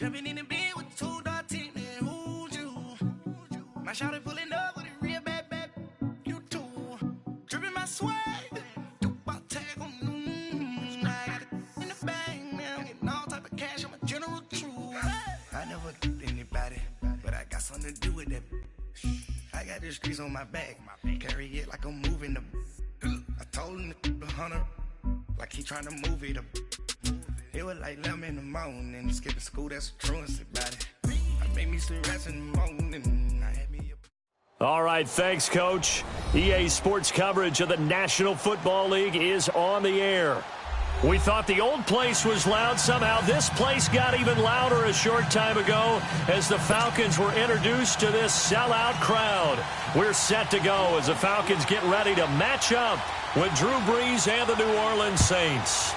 Jumping in the bed with 2 dark teeth, man, who's you? My shawty pulling up with a real bad, you too. Dripping my swag, about tag on I got it in the bag, man, I'm getting all type of cash, I'm a general true. I never did anybody, but I got something to do with that. I got the streets on my back, carry it like I'm moving the. I told him the 100, like he trying to move it up. It was like 11 in the morning, skipping school, that's a truancy about it. I made me some rest in the morning. I had me a... All right, thanks, Coach. EA Sports coverage of the National Football League is on the air. We thought the old place was loud. Somehow this place got even louder a short time ago as the Falcons were introduced to this sellout crowd. We're set to go as the Falcons get ready to match up with Drew Brees and the New Orleans Saints.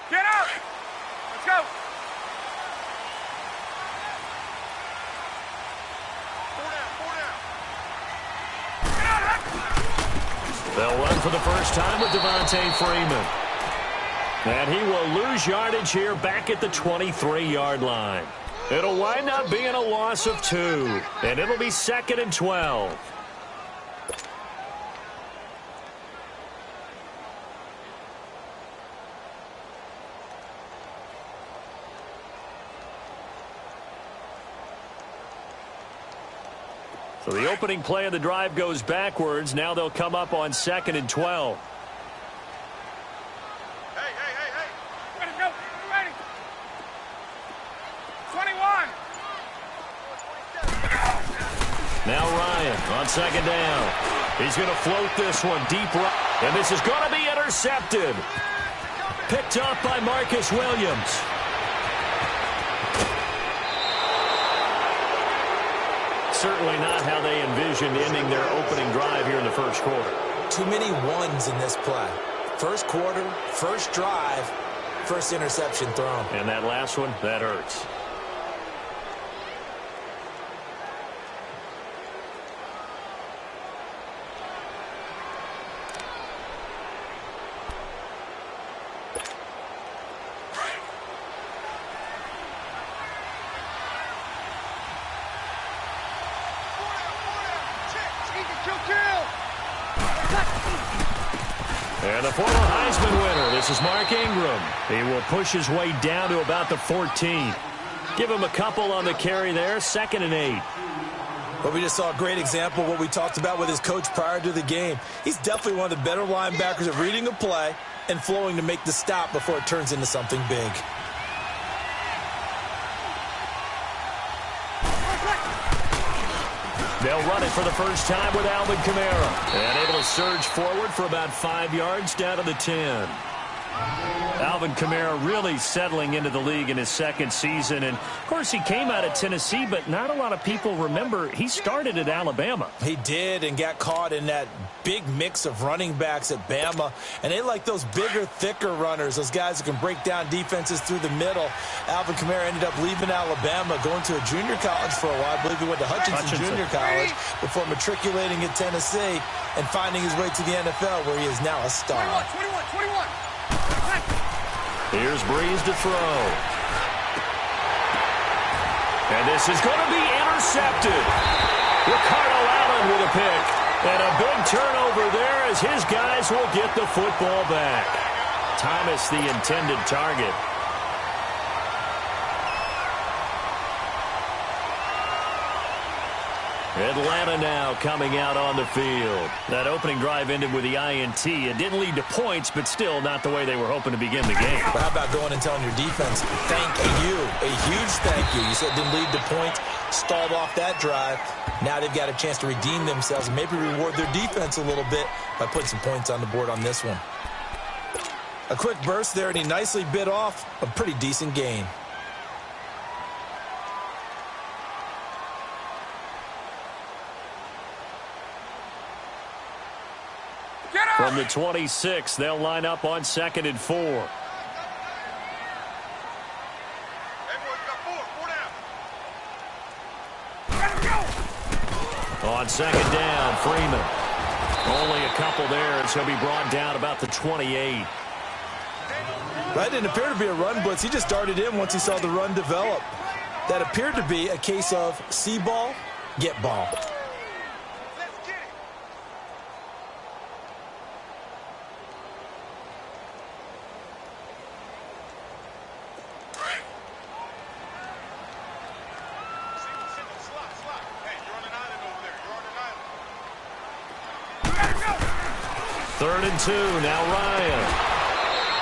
Get up! Let's go! They'll run for the first time with Devontae Freeman. And he will lose yardage here back at the 23-yard line. It'll wind up being a loss of 2. And it'll be 2nd and 12. So the opening play of the drive goes backwards. Now they'll come up on 2nd and 12. Hey. Ready to go. Ready. 21. Now Ryan on 2nd down. He's going to float this one deep right. And this is going to be intercepted. Picked up by Marcus Williams. Certainly not how they envisioned ending their opening drive here in the first quarter. Too many ones in this play. First quarter, first drive, first interception thrown. And that last one, that hurts. And the former Heisman winner, this is Mark Ingram. He will push his way down to about the 14. Give him a couple on the carry there, 2nd and 8. But we just saw a great example of what we talked about with his coach prior to the game. He's definitely one of the better linebackers at reading a play and flowing to make the stop before it turns into something big. They'll run it for the first time with Alvin Kamara. And able to surge forward for about 5 yards down to the 10. Alvin Kamara really settling into the league in his 2nd season. And, of course, he came out of Tennessee, but not a lot of people remember he started at Alabama. He did and got caught in that big mix of running backs at Bama. And they like those bigger, thicker runners, those guys who can break down defenses through the middle. Alvin Kamara ended up leaving Alabama, going to a junior college for a while. I believe he went to Hutchinson Junior College before matriculating at Tennessee and finding his way to the NFL, where he is now a star. 21. Here's Brees to throw. And this is going to be intercepted. Ricardo Allen with a pick. And a big turnover there as his guys will get the football back. Thomas, the intended target. Atlanta now coming out on the field. That opening drive ended with the INT. It didn't lead to points, but still not the way they were hoping to begin the game. But how about going and telling your defense, thank you, a huge thank you. You said it didn't lead to points, stalled off that drive. Now they've got a chance to redeem themselves and maybe reward their defense a little bit by putting some points on the board on this one. A quick burst there, and he nicely bit off a pretty decent gain. From the 26, they'll line up on 2nd and 4. On 2nd down, Freeman. Only a couple there, and so he'll be brought down about the 28. That didn't appear to be a run blitz. He just darted in once he saw the run develop. That appeared to be a case of see ball, get ball. Third and 2, now Ryan.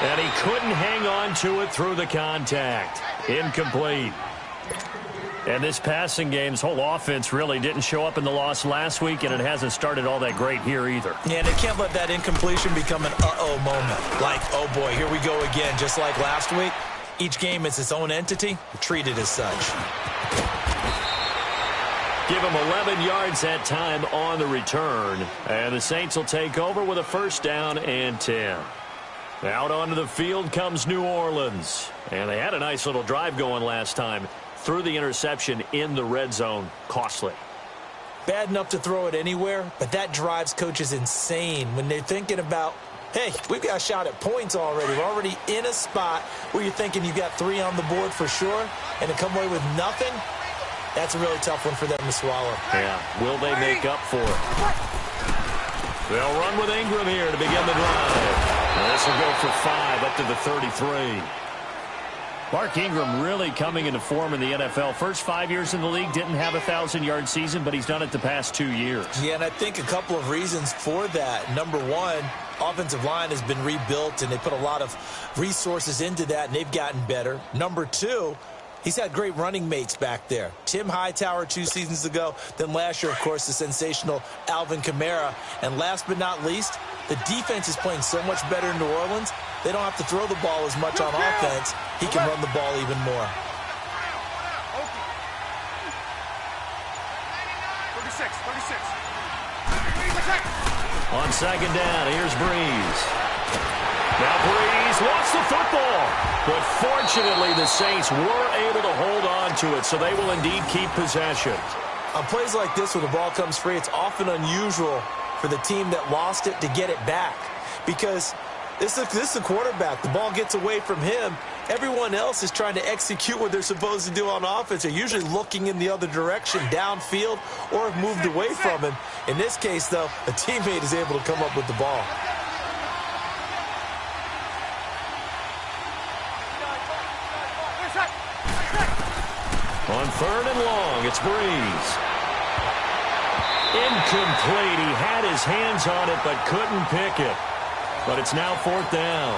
And he couldn't hang on to it through the contact. Incomplete. And this passing game's whole offense really didn't show up in the loss last week, and it hasn't started all that great here either. Yeah, they can't let that incompletion become an uh-oh moment. Like, oh boy, here we go again, just like last week. Each game is its own entity, treat it as such. Give him 11 yards that time on the return. And the Saints will take over with a 1st down and 10. Out onto the field comes New Orleans. And they had a nice little drive going last time. Threw the interception in the red zone. Costly. Bad enough to throw it anywhere, but that drives coaches insane when they're thinking about, hey, we've got a shot at points already. We're already in a spot where you're thinking you got 3 on the board for sure, and to come away with nothing, that's a really tough one for them to swallow. Yeah, will they make up for it? They'll run with Ingram here to begin the drive. This will go for 5 up to the 33. Mark Ingram really coming into form in the NFL. First 5 years in the league, didn't have a 1,000-yard season, but he's done it the past 2 years. Yeah, and I think a couple of reasons for that. Number one, offensive line has been rebuilt, and they put a lot of resources into that, and they've gotten better. Number two, he's had great running mates back there. Tim Hightower 2 seasons ago. Then last year, of course, the sensational Alvin Kamara. And last but not least, the defense is playing so much better in New Orleans, they don't have to throw the ball as much on offense. He can run the ball even more. 36. On 2nd down, here's Breeze. Now Breeze wants the football. But fortunately, the Saints were able to hold on to it, so they will indeed keep possession. On plays like this, when the ball comes free, it's often unusual for the team that lost it to get it back. Because this is the quarterback. The ball gets away from him. Everyone else is trying to execute what they're supposed to do on offense. They're usually looking in the other direction, downfield, or have moved away from him. In this case, though, a teammate is able to come up with the ball. On 3rd and long, it's Breeze. Incomplete. He had his hands on it, but couldn't pick it. But it's now 4th down.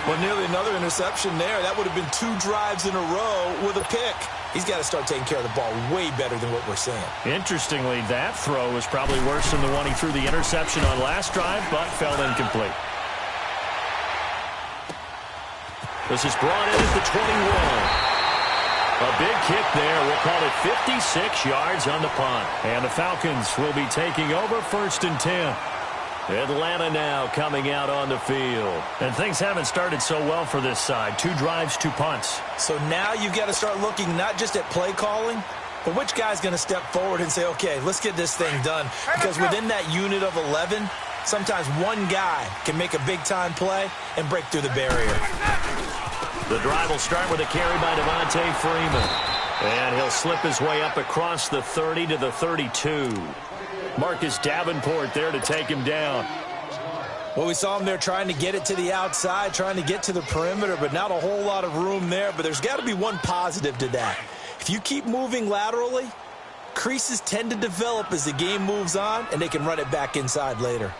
Well, nearly another interception there. That would have been 2 drives in a row with a pick. He's got to start taking care of the ball way better than what we're seeing. Interestingly, that throw was probably worse than the one he threw the interception on last drive, but fell incomplete. This is brought in at the 21. A big kick there. We'll call it 56 yards on the punt. And the Falcons will be taking over 1st and 10. Atlanta now coming out on the field. And things haven't started so well for this side. 2 drives, 2 punts. So now you've got to start looking not just at play calling, but which guy's going to step forward and say, okay, let's get this thing done. Because within that unit of 11, sometimes one guy can make a big-time play and break through the barrier. The drive will start with a carry by Devontae Freeman. And he'll slip his way up across the 30 to the 32. Marcus Davenport there to take him down. Well, we saw him there trying to get it to the outside, trying to get to the perimeter, but not a whole lot of room there. But there's got to be one positive to that. If you keep moving laterally, creases tend to develop as the game moves on, and they can run it back inside later.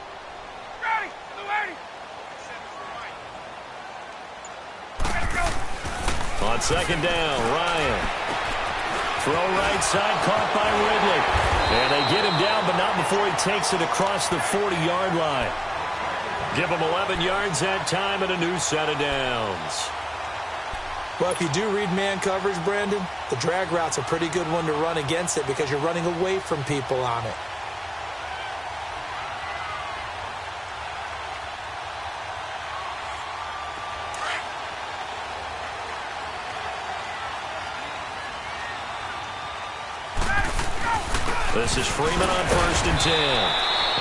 On 2nd down, Ryan. Throw right side, caught by Ridley. And they get him down, but not before he takes it across the 40-yard line. Give him 11 yards that time and a new set of downs. Well, if you do read man coverage, Brandon, the drag route's a pretty good one to run against it because you're running away from people on it. This is Freeman on 1st and 10.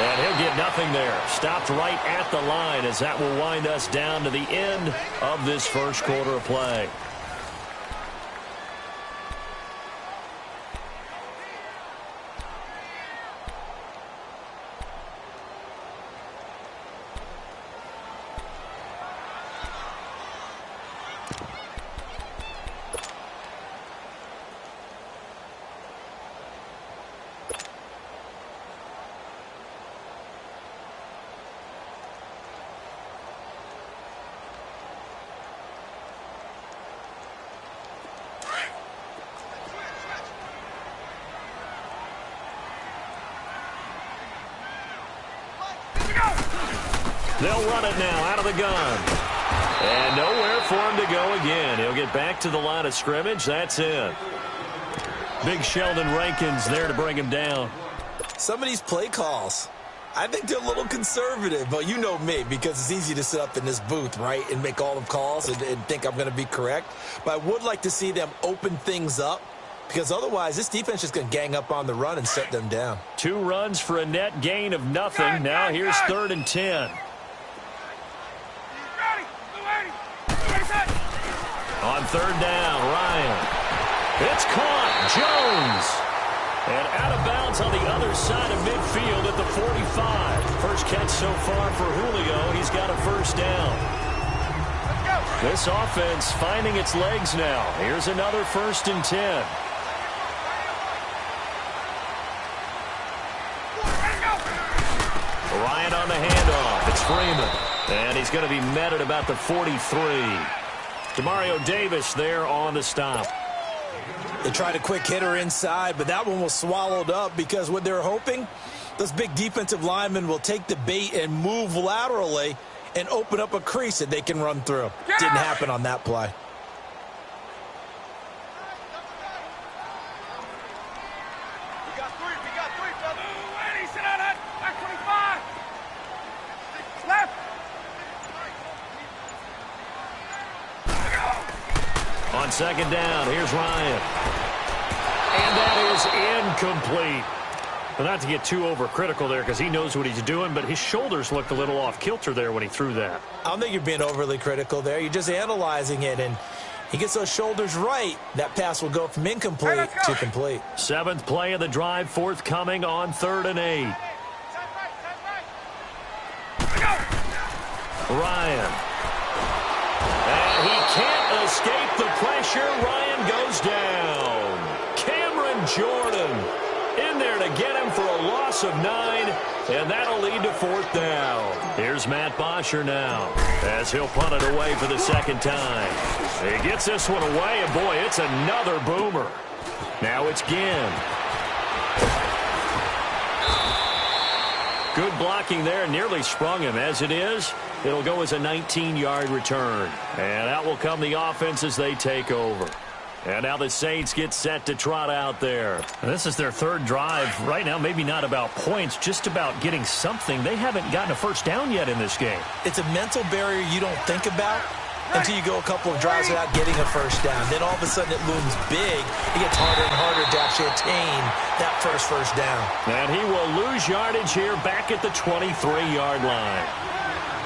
And he'll get nothing there. Stopped right at the line as that will wind us down to the end of this first quarter of play. They'll run it now out of the gun. And nowhere for him to go again. He'll get back to the line of scrimmage. That's it. Big Sheldon Rankins there to bring him down. Some of these play calls, I think they're a little conservative. But you know me, because it's easy to sit up in this booth, right, and make all the calls and think I'm going to be correct. But I would like to see them open things up, because otherwise this defense is going to gang up on the run and set them down. 2 runs for a net gain of nothing. Now here's 3rd and 10. On 3rd down, Ryan. It's caught. Jones. And out of bounds on the other side of midfield at the 45. First catch so far for Julio. He's got a 1st down. This offense finding its legs now. Here's another 1st and 10. Ryan on the handoff. It's Freeman. And he's going to be met at about the 43. Demario Davis there on the stop. They tried a quick hitter inside, but that one was swallowed up because what they're hoping, those big defensive linemen will take the bait and move laterally and open up a crease that they can run through. Didn't happen on that play. We got three, brother. Eddie, sit on that. Back 25. Left. On 2nd down, here's Ryan. And that is incomplete. But not to get too overcritical there because he knows what he's doing, but his shoulders looked a little off kilter there when he threw that. I don't think you're being overly critical there. You're just analyzing it, and he gets those shoulders right. That pass will go from incomplete to complete. 7th play of the drive, forthcoming on 3rd and 8. Ryan. And he can't escape the pressure. Ryan goes down. Cameron Jordan in there to get him for a loss of 9, and that'll lead to 4th down. Here's Matt Bosher now as he'll punt it away for the 2nd time. He gets this one away, and boy, it's another boomer. Now it's Ginn. Good blocking there, nearly sprung him. As it is, it'll go as a 19-yard return. And out will come the offense as they take over. And now the Saints get set to trot out there. And this is their 3rd drive. Right now, maybe not about points, just about getting something. They haven't gotten a 1st down yet in this game. It's a mental barrier you don't think about until you go a couple of drives without getting a 1st down. Then all of a sudden it looms big. It gets harder and harder to actually attain that first down. And he will lose yardage here back at the 23-yard line.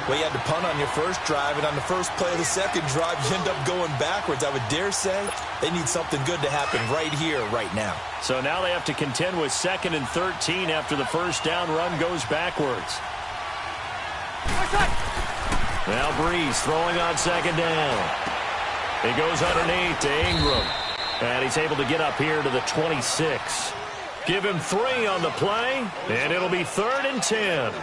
Well, you had to punt on your first drive, and on the first play of the 2nd drive, you end up going backwards. I would dare say they need something good to happen right here, right now. So now they have to contend with 2nd and 13 after the 1st down run goes backwards. Now Breeze throwing on 2nd down. He goes underneath to Ingram. And he's able to get up here to the 26. Give him 3 on the play, and it'll be 3rd and 10.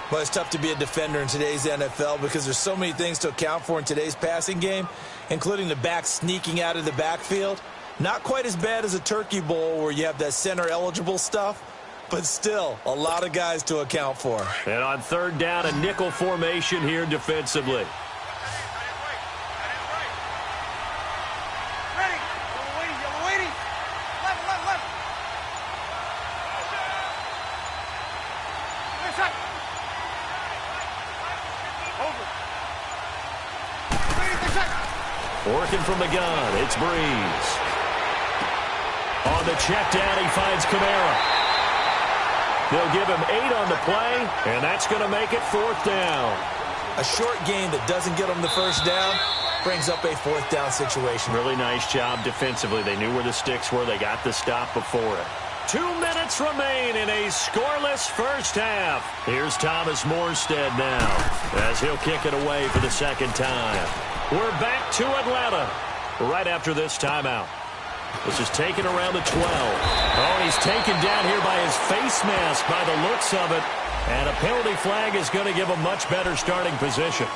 Well, it's tough to be a defender in today's NFL because there's so many things to account for in today's passing game, including the back sneaking out of the backfield. Not quite as bad as a Turkey Bowl where you have that center-eligible stuff, but still a lot of guys to account for. And on 3rd down, a nickel formation here defensively. Working from the gun, it's Breeze. On the check down, he finds Kamara. They'll give him 8 on the play, and that's going to make it 4th down. A short game that doesn't get them the first down brings up a 4th down situation. Really nice job defensively. They knew where the sticks were. They got the stop before it. 2 minutes remain in a scoreless first half. Here's Thomas Morstead now as he'll kick it away for the second time. We're back to Atlanta right after this timeout. This is taken around the 12. Oh, he's taken down here by his face mask by the looks of it. And a penalty flag is going to give a much better starting position.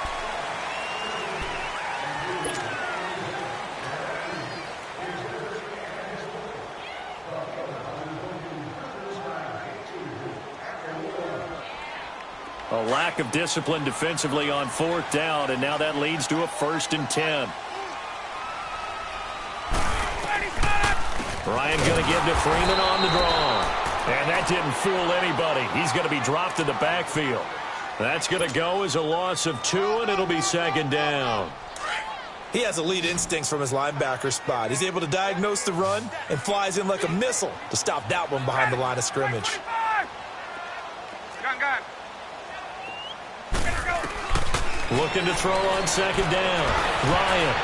A lack of discipline defensively on 4th down, and now that leads to a 1st and 10. Ryan going to give to Freeman on the draw. And that didn't fool anybody. He's going to be dropped in the backfield. That's going to go as a loss of 2, and it'll be 2nd down. He has elite instincts from his linebacker spot. He's able to diagnose the run and flies in like a missile to stop that one behind the line of scrimmage. Gun. Looking to throw on 2nd down. Ryan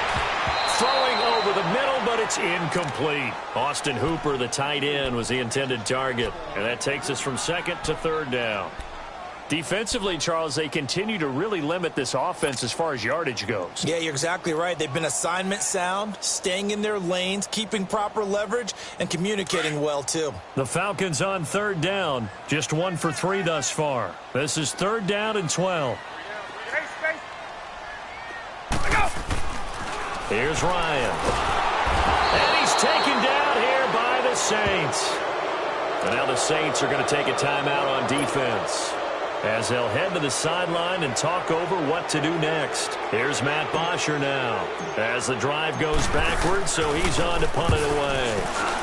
throwing over the middle, but it's incomplete. Austin Hooper, the tight end, was the intended target. And that takes us from 2nd to 3rd down. Defensively, Charles, they continue to really limit this offense as far as yardage goes. Yeah, you're exactly right. They've been assignment sound, staying in their lanes, keeping proper leverage, and communicating well, too. The Falcons on 3rd down, just 1 for 3 thus far. This is 3rd down and 12. Here's Ryan. And he's taken down here by the Saints. And now the Saints are going to take a timeout on defense as they'll head to the sideline and talk over what to do next. Here's Matt Bosher now as the drive goes backwards, so he's on to punt it away.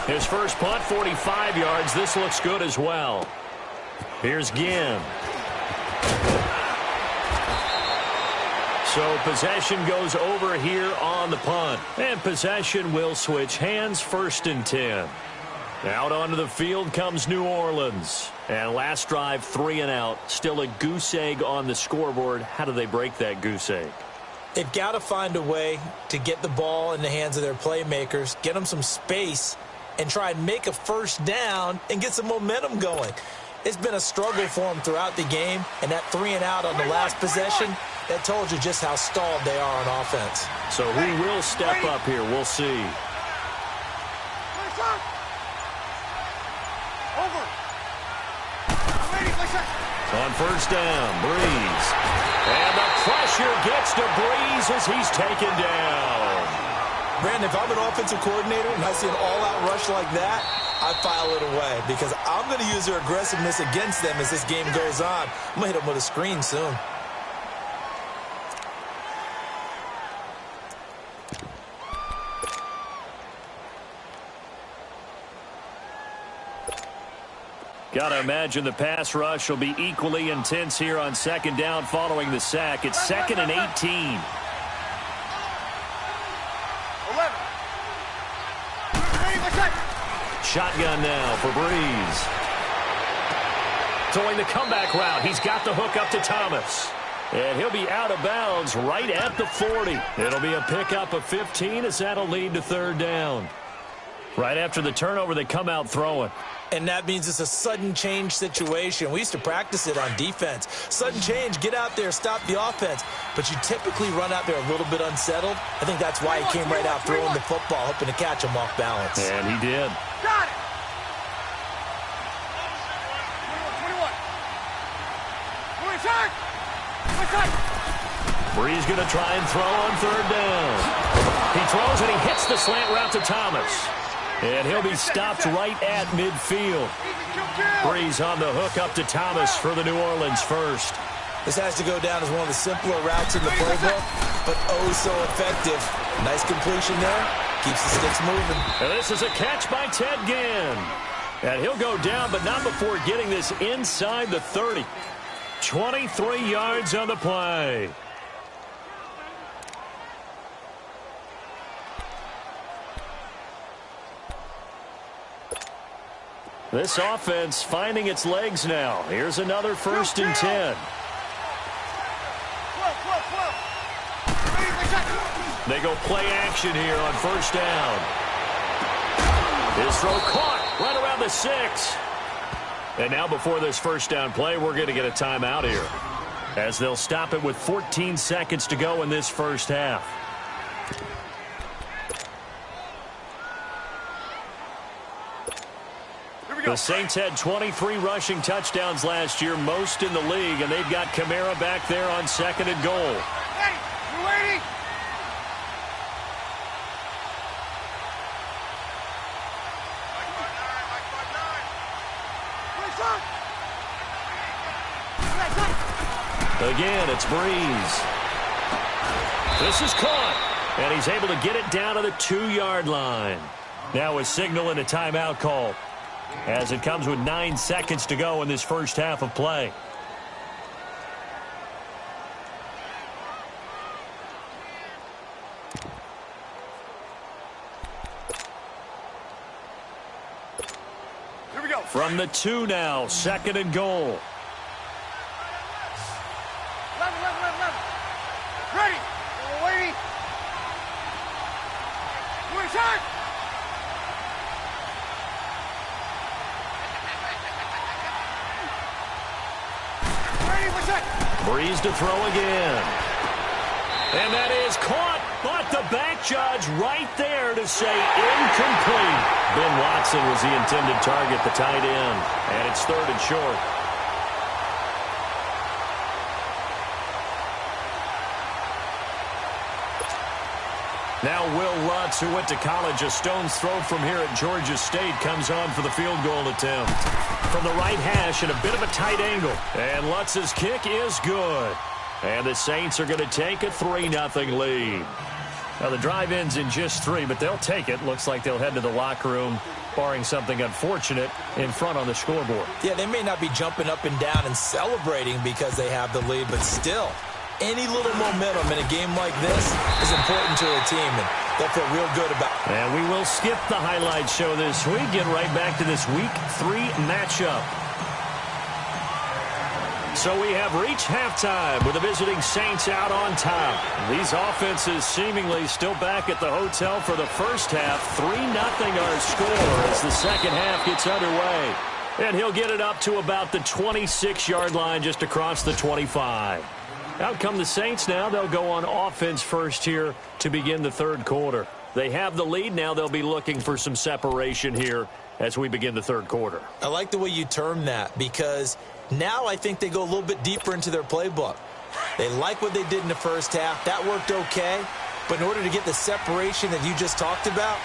His first punt, 45 yards. This looks good as well. Here's Ginn. So possession goes over here on the punt. And possession will switch hands, 1st and 10. Out onto the field comes New Orleans. And last drive, 3 and out. Still a goose egg on the scoreboard. How do they break that goose egg? They've got to find a way to get the ball in the hands of their playmakers, get them some space, and try and make a 1st down and get some momentum going. It's been a struggle for them throughout the game, and that 3 and out on the last possession, that told you just how stalled they are on offense. So who will step up here? We'll see. On 1st down, Breeze. And the pressure gets to Breeze as he's taken down. Brandon, if I'm an offensive coordinator and I see an all-out rush like that, I file it away because I'm going to use their aggressiveness against them as this game goes on. I'm going to hit them with a screen soon. Got to imagine the pass rush will be equally intense here on 2nd down following the sack. It's 2nd and 18. 11. Shotgun now for Breeze. Throwing the comeback route. He's got the hook up to Thomas. And he'll be out of bounds right at the 40. It'll be a pickup of 15 as that'll lead to 3rd down. Right after the turnover, they come out throwing. And that means it's a sudden change situation. We used to practice it on defense. Sudden change, get out there, stop the offense. But you typically run out there a little bit unsettled. I think that's why he came right out throwing the football, hoping to catch him off balance. And he did. Got it. 21. Breeze going to try and throw on 3rd down. He throws and he hits the slant route to Thomas. And he'll be stopped right at midfield. Breeze on the hook up to Thomas for the New Orleans 1st. This has to go down as one of the simpler routes in the playbook, but oh so effective. Nice completion there. Keeps the sticks moving. And this is a catch by Ted Ginn. And he'll go down, but not before getting this inside the 30. 23 yards on the play. This offense finding its legs now. Here's another 1st and 10. They go play action here on 1st down. His throw caught right around the 6. And now before this 1st down play, we're going to get a timeout here, as they'll stop it with 14 seconds to go in this 1st half. The Saints had 23 rushing touchdowns last year, most in the league, and they've got Kamara back there on 2nd and goal. Hey, you waiting? Again, it's Breeze. This is caught, and he's able to get it down to the 2-yard line. Now a signal and a timeout call, as it comes with 9 seconds to go in this 1st half of play. Here we go. From the 2 now, 2nd and goal. Left. Ready. We're waiting. We're shot. Ready, we're set. Breeze to throw again. And that is caught, but the back judge right there to say incomplete. Ben Watson was the intended target, the tight end, and it's 3rd and short. Now Will Lutz, who went to college a stone's throw from here at Georgia State, comes on for the field goal attempt. From the right hash at a bit of a tight angle. And Lutz's kick is good. And the Saints are going to take a 3-0 lead. Now the drive ends in just 3, but they'll take it. Looks like they'll head to the locker room, barring something unfortunate, in front on the scoreboard. Yeah, they may not be jumping up and down and celebrating because they have the lead, but still, any little momentum in a game like this is important to a team, and they'll feel real good about it. And we will skip the highlight show this week. Get right back to this Week 3 matchup. So we have reached halftime with the visiting Saints out on top. These offenses seemingly still back at the hotel for the 1st half. 3-0 our score as the 2nd half gets underway. And he'll get it up to about the 26-yard line, just across the 25. Out come the Saints now. They'll go on offense first here to begin the 3rd quarter. They have the lead now. They'll be looking for some separation here as we begin the 3rd quarter. I like the way you term that, because now I think they go a little bit deeper into their playbook. They like what they did in the 1st half. That worked okay. But in order to get the separation that you just talked about,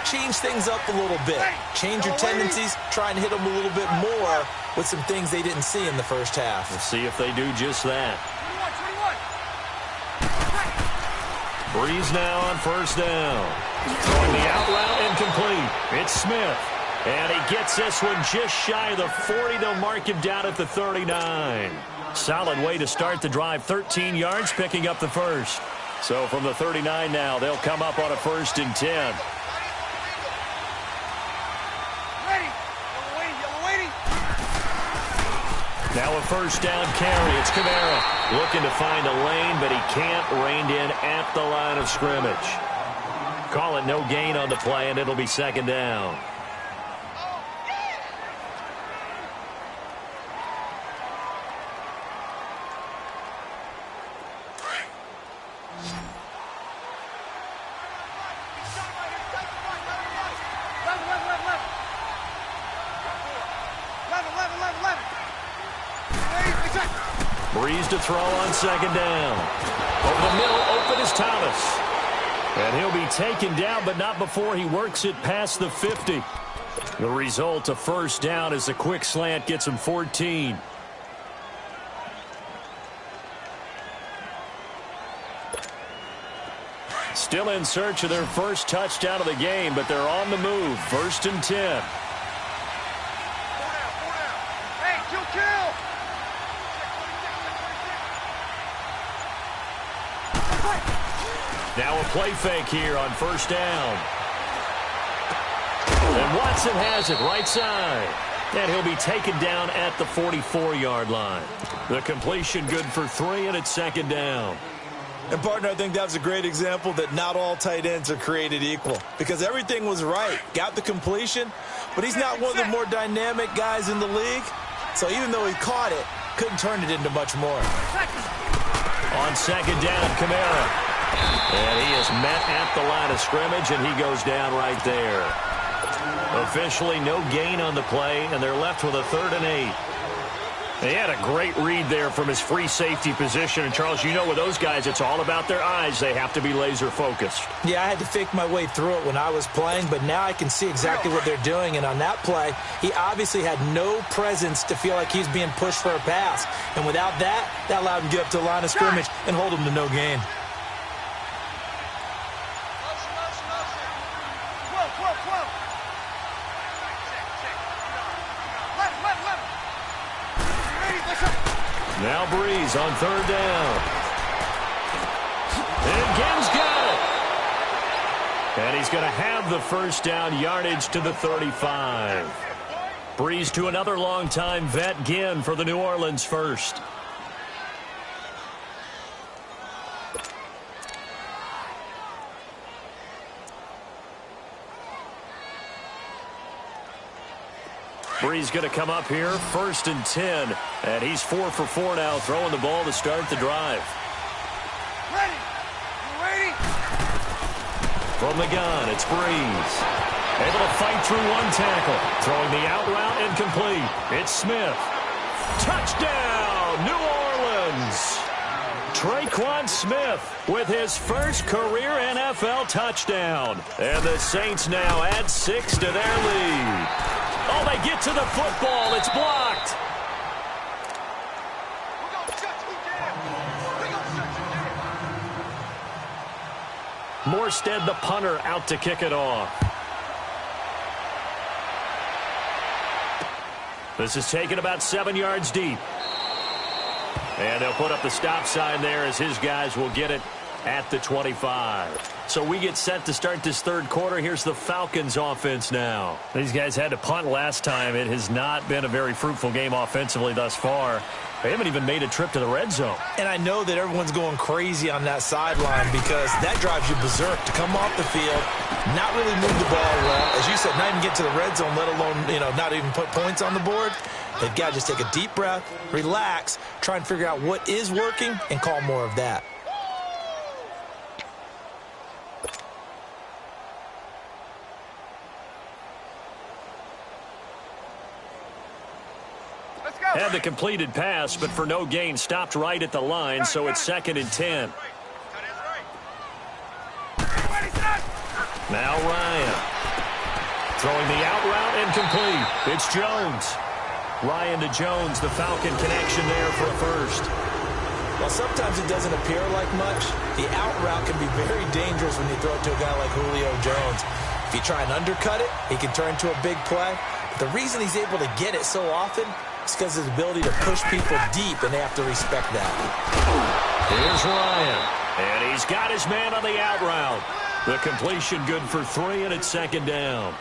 change things up a little bit. Change your tendencies. Try and hit them a little bit more with some things they didn't see in the 1st half. We'll see if they do just that. 21. Breeze now on 1st down. Throwing the out route incomplete. It's Smith. And he gets this one just shy of the 40. They'll mark him down at the 39. Solid way to start the drive. 13 yards, picking up the 1st. So from the 39 now, they'll come up on a 1st and 10. Ready. Yellow waiting. Now a 1st down carry. It's Kamara looking to find a lane, but he can't. Reined in at the line of scrimmage. Call it no gain on the play, and it'll be 2nd down. Breeze to throw on 2nd down. Over the middle, open is Thomas. And he'll be taken down, but not before he works it past the 50. The result, a 1st down, as the quick slant gets him 14. Still in search of their 1st touchdown of the game, but they're on the move. 1st and 10. Now a play fake here on 1st down. And Watson has it right side. And he'll be taken down at the 44-yard line. The completion good for 3, and it's second down. And, partner, I think that was a great example that not all tight ends are created equal, because everything was right. Got the completion, but he's not one of the more dynamic guys in the league. So even though he caught it, couldn't turn it into much more. On second down, Kamara. And he is met at the line of scrimmage, and he goes down right there. Officially no gain on the play, and they're left with a 3rd and 8. He had a great read there from his free safety position. And, Charles, you know with those guys, it's all about their eyes. They have to be laser-focused. Yeah, I had to fake my way through it when I was playing, but now I can see exactly what they're doing. And on that play, he obviously had no presence to feel like he's being pushed for a pass. And without that, that allowed him to get up to the line of scrimmage and hold him to no gain. Now Breeze on 3rd down. And Ginn's got it. And he's going to have the first down yardage to the 35. Breeze to another longtime vet, Ginn, for the New Orleans first. Breeze going to come up here, 1st and 10. And he's 4 for 4 now, throwing the ball to start the drive. Ready. You ready? From the gun, it's Breeze. Able to fight through one tackle. Throwing the out route incomplete. It's Smith. Touchdown, New Orleans. Traquan Smith with his first career NFL touchdown. And the Saints now add 6 to their lead. Oh, they get to the football. It's blocked. We're going to shut you down. We're going to shut you down. Morstead, the punter, out to kick it off. This is taken about 7 yards deep. And they'll put up the stop sign there as his guys will get it at the 25. So we get set to start this 3rd quarter. Here's the Falcons offense now. These guys had to punt last time. It has not been a very fruitful game offensively thus far. They haven't even made a trip to the red zone. And I know that everyone's going crazy on that sideline because that drives you berserk to come off the field, not really move the ball well. As you said, not even get to the red zone, let alone, not even put points on the board. They've got to just take a deep breath, relax, try and figure out what is working, and call more of that. Had the completed pass, but for no gain, stopped right at the line, so it's 2nd and 10. Now Ryan. Throwing the out route incomplete. It's Jones. Ryan to Jones, the Falcon connection there for a first. While sometimes it doesn't appear like much, the out route can be very dangerous when you throw it to a guy like Julio Jones. If you try and undercut it, he can turn into a big play. But the reason he's able to get it so often is because of his ability to push people deep, and they have to respect that. Here's Ryan, and he's got his man on the out route. The completion good for 3, and it's 2nd down.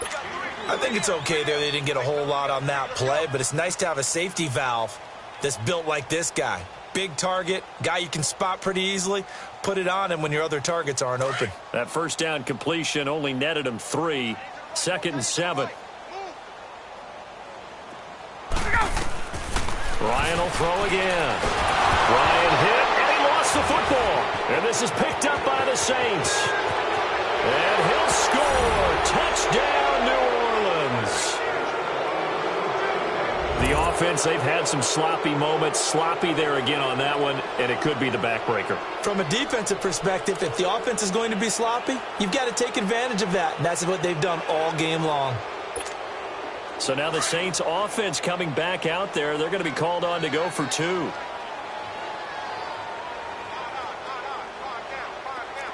I think it's okay there. They didn't get a whole lot on that play, but it's nice to have a safety valve that's built like this guy. Big target, guy you can spot pretty easily. Put it on him when your other targets aren't open. That first down completion only netted him 3. 2nd and 7. Ryan will throw again. Ryan hit, and he lost the football. And this is picked up by the Saints. And he'll score. Touchdown, New Orleans. The offense, they've had some sloppy moments. Sloppy there again on that one, and it could be the backbreaker. From a defensive perspective, if the offense is going to be sloppy, you've got to take advantage of that. And that's what they've done all game long. So now the Saints offense coming back out there. They're going to be called on to go for 2. Calm down.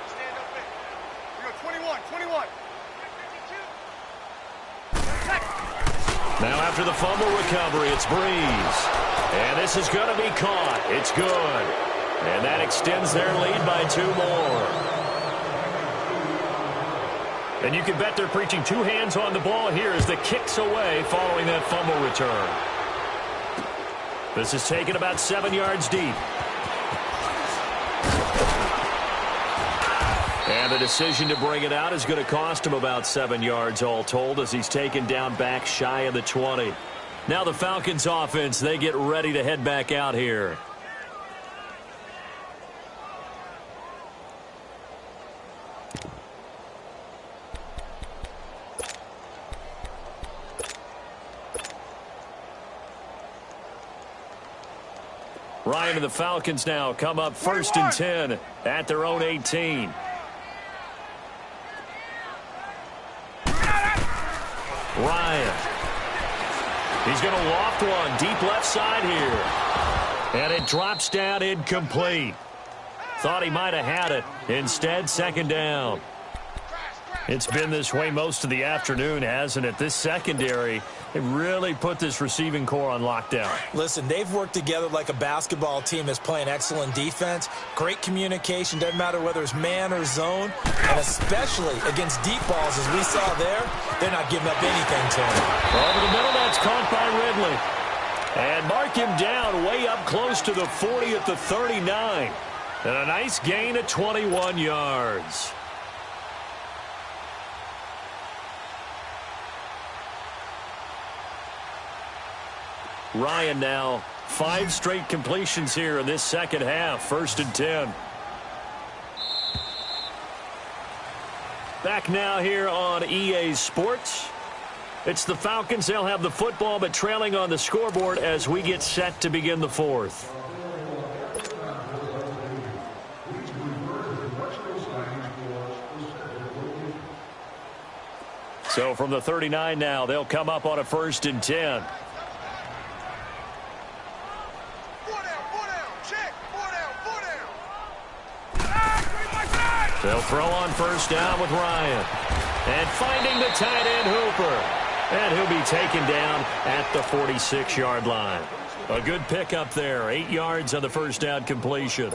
Stand up there. We go 21. Now after the fumble recovery, it's Breeze. And this is going to be caught. It's good. And that extends their lead by 2 more. And you can bet they're preaching two hands on the ball here as the kick's away following that fumble return. This is taken about 7 yards deep. And the decision to bring it out is going to cost him about 7 yards all told as he's taken down back shy of the 20. Now the Falcons offense, they get ready to head back out here. Ryan and the Falcons now come up 1st and 10 at their own 18. Ryan. He's going to loft one deep left side here. And it drops down incomplete. Thought he might have had it. Instead, 2nd down. It's been this way most of the afternoon, hasn't it? This secondary, it really put this receiving core on lockdown. Listen, they've worked together like a basketball team that's playing excellent defense. Great communication, doesn't matter whether it's man or zone. And especially against deep balls, as we saw there, they're not giving up anything to him. Over the middle, that's caught by Ridley. And mark him down way up close to the 40 at the 39. And a nice gain of 21 yards. Ryan now 5 straight completions here in this second half. 1st and 10. Back now here on EA Sports. It's the Falcons. They'll have the football, but trailing on the scoreboard as we get set to begin the 4th. So from the 39 now, they'll come up on a 1st and 10. They'll throw on 1st down with Ryan. And finding the tight end Hooper. And he'll be taken down at the 46-yard line. A good pickup there. 8 yards on the 1st down completion.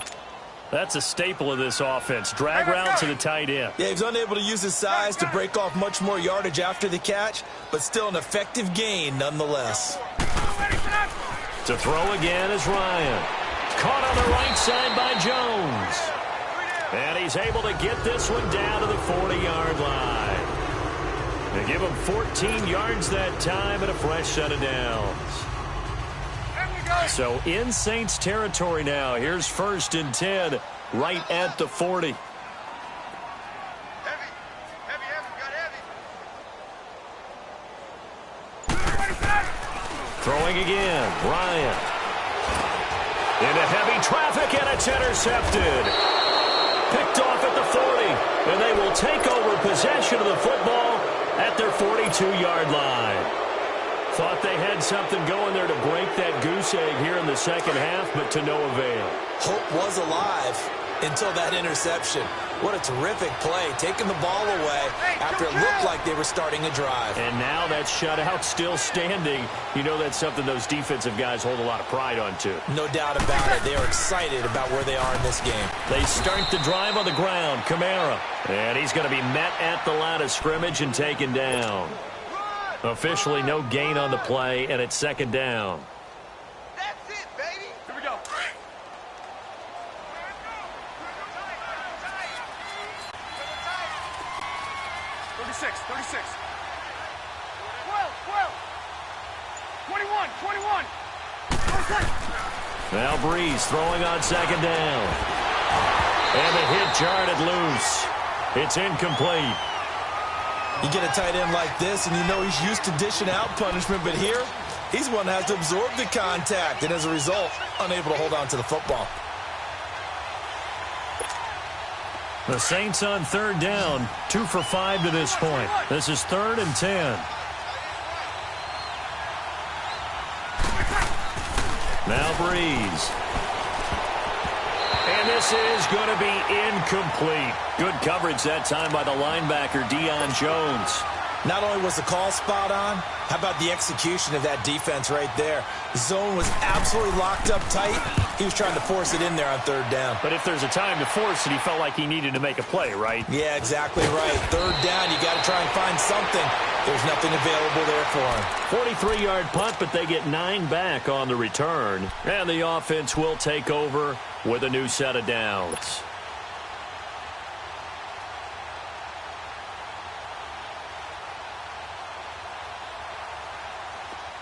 That's a staple of this offense. Drag route to the tight end. Yeah, he's unable to use his size to break off much more yardage after the catch, but still an effective gain nonetheless. To throw again is Ryan. Caught on the right side by Jones. And he's able to get this one down to the 40-yard line. They give him 14 yards that time and a fresh set of downs. So in Saints territory now. Here's 1st and 10 right at the 40. Heavy, got heavy. Throwing again, Ryan. Into heavy traffic, and it's intercepted. Picked off at the 40, and they will take over possession of the football at their 42-yard line. Thought they had something going there to break that goose egg here in the second half, but to no avail. Hope was alive until that interception. What a terrific play, taking the ball away after it looked like they were starting a drive. And now that shutout still standing. You know that's something those defensive guys hold a lot of pride on, too. No doubt about it. They are excited about where they are in this game. They start the drive on the ground. Kamara. And he's going to be met at the line of scrimmage and taken down. Officially no gain on the play, and it's 2nd down. That's it, baby. Here we go. 36. 12. 21. Now Breeze throwing on 2nd down. And the hit jarred loose. It's incomplete. You get a tight end like this, and you know he's used to dishing out punishment, but here, he's one that has to absorb the contact, and as a result, unable to hold on to the football. The Saints on 3rd down, 2 for 5 to this point. This is 3rd and 10. Now Breeze. And this is going to be incomplete. Good coverage that time by the linebacker, Deion Jones. Not only was the call spot on, how about the execution of that defense right there? The zone was absolutely locked up tight. He was trying to force it in there on third down. But if there's a time to force it, he felt like he needed to make a play, right? Yeah, exactly right. Third down, you got to try and find something. There's nothing available there for him. 43-yard punt, but they get 9 back on the return. And the offense will take over with a new set of downs.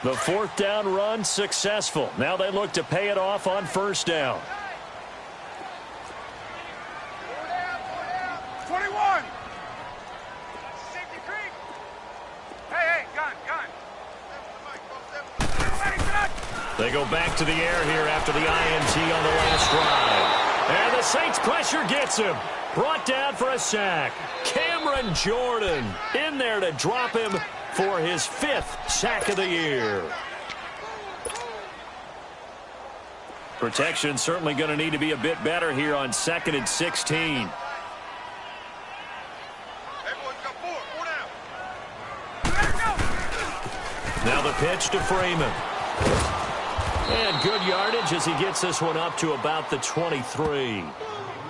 The fourth down run successful. Now they look to pay it off on first down. 21. Safety creep. Hey, gun. They go back to the air here after the INT on the last drive. And the Saints pressure gets him. Brought down for a sack. Cameron Jordan in there to drop him for his 5th sack of the year. Protection certainly going to need to be a bit better here on 2nd and 16. Everyone's got 4 down. Now the pitch to Freeman. And good yardage as he gets this one up to about the 23.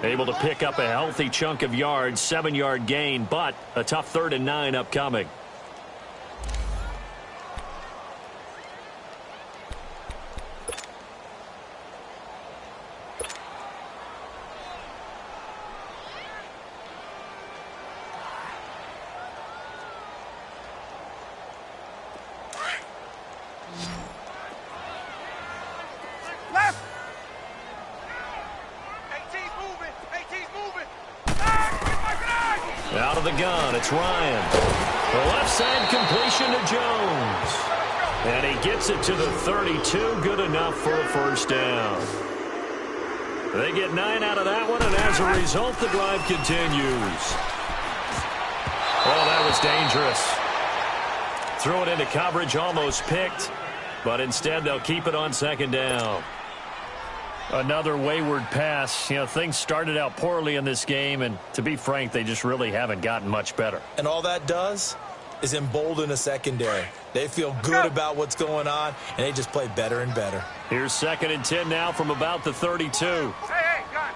Able to pick up a healthy chunk of yards, 7-yard gain, but a tough 3rd and 9 upcoming. Out of the gun, it's Ryan. The left side completion to Jones. And he gets it to the 32. Good enough for a first down. They get 9 out of that one, and as a result, the drive continues. Oh, that was dangerous. Threw it into coverage, almost picked, but instead they'll keep it on 2nd down. Another wayward pass. You know, things started out poorly in this game, and to be frank, they just really haven't gotten much better. And all that does is embolden a secondary. They feel good about what's going on, and they just play better and better. Here's 2nd and 10 now from about the 32. Hey, gun.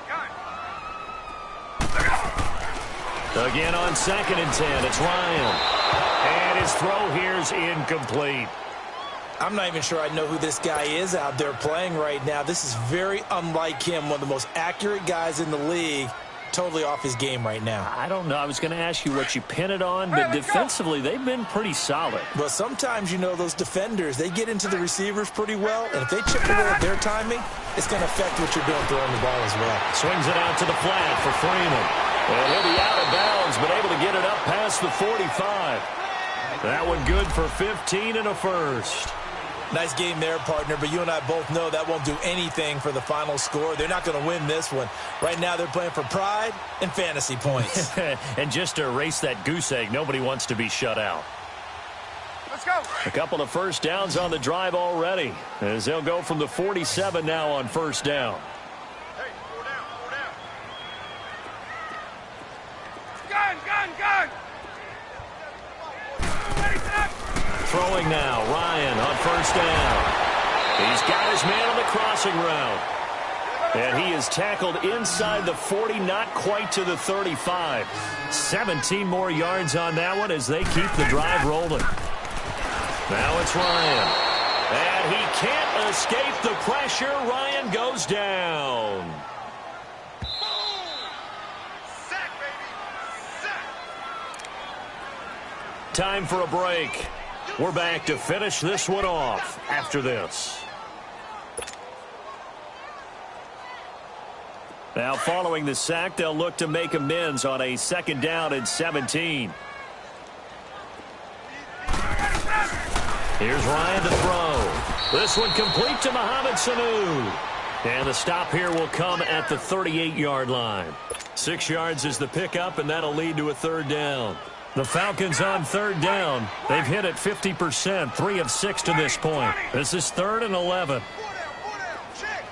Again on 2nd and 10, it's Ryan. And his throw here's incomplete. I'm not even sure I know who this guy is out there playing right now. This is very unlike him, one of the most accurate guys in the league. Totally off his game right now. I don't know. I was going to ask you what you pin it on, but defensively, they've been pretty solid. Well, sometimes, you know, those defenders, they get into the receivers pretty well, and if they chip away at their timing, it's going to affect what you're doing throwing the ball as well. Swings it out to the flat for Freeman. And he'll be out of bounds, but able to get it up past the 45. That one good for 15 and a first. Nice game there, partner, but you and I both know that won't do anything for the final score. They're not going to win this one. Right now, they're playing for pride and fantasy points. And just to erase that goose egg, nobody wants to be shut out. Let's go. A couple of first downs on the drive already, as they'll go from the 47 now on first down. Hey, 4 down. Gun. Ready, set. Throwing now, Ryan on first down. He's got his man on the crossing route. And he is tackled inside the 40, not quite to the 35. 17 more yards on that one as they keep the drive rolling. Now it's Ryan. And he can't escape the pressure. Ryan goes down. Sack, baby. Sack. Time for a break. We're back to finish this one off after this. Now, following the sack, they'll look to make amends on a 2nd down and 17. Here's Ryan to throw. This one complete to Mohamed Sanu. And the stop here will come at the 38-yard line. 6 yards is the pickup, and that'll lead to a 3rd down. The Falcons on 3rd down. They've hit it 50%, 3 of 6 to this point. This is 3rd and 11. Check.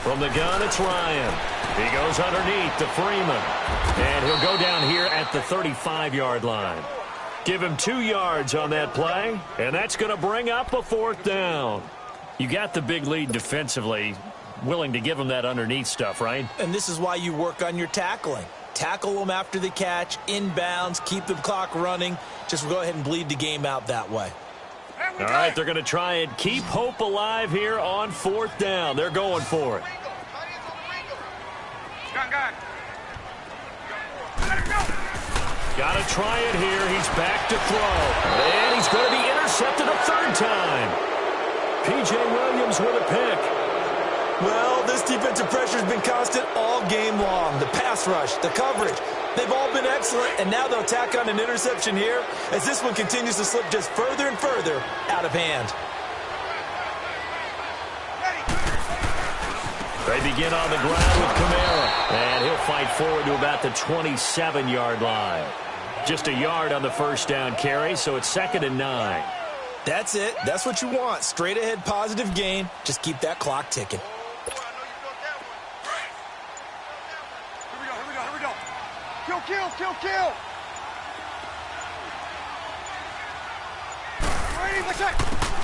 From the gun, it's Ryan. He goes underneath to Freeman. And he'll go down here at the 35-yard line. Give him 2 yards on that play, and that's going to bring up a 4th down. You got the big lead defensively, willing to give him that underneath stuff, right? And this is why you work on your tackling. Tackle them after the catch, inbounds, keep the clock running. Just go ahead and bleed the game out that way. All right, they're going to try and keep hope alive here on 4th down. They're going for it. Got to try it here. He's back to throw. And he's going to be intercepted a 3rd time. P.J. Williams with a pick. Well, this defensive pressure has been constant all game long. The pass rush, the coverage, they've all been excellent, and now they'll tack on an interception here as this one continues to slip just further and further out of hand. They begin on the ground with Kamara, and he'll fight forward to about the 27-yard line. Just a yard on the 1st down carry, so it's 2nd and 9. That's it. That's what you want. Straight ahead positive gain. Just keep that clock ticking. Kill.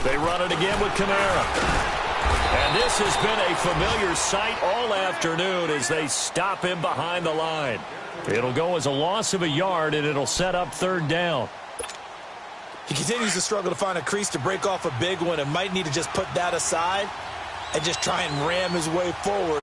They run it again with Kamara. And this has been a familiar sight all afternoon as they stop him behind the line. It'll go as a loss of a yard, and it'll set up 3rd down. He continues to struggle to find a crease to break off a big one and might need to just put that aside and just try and ram his way forward.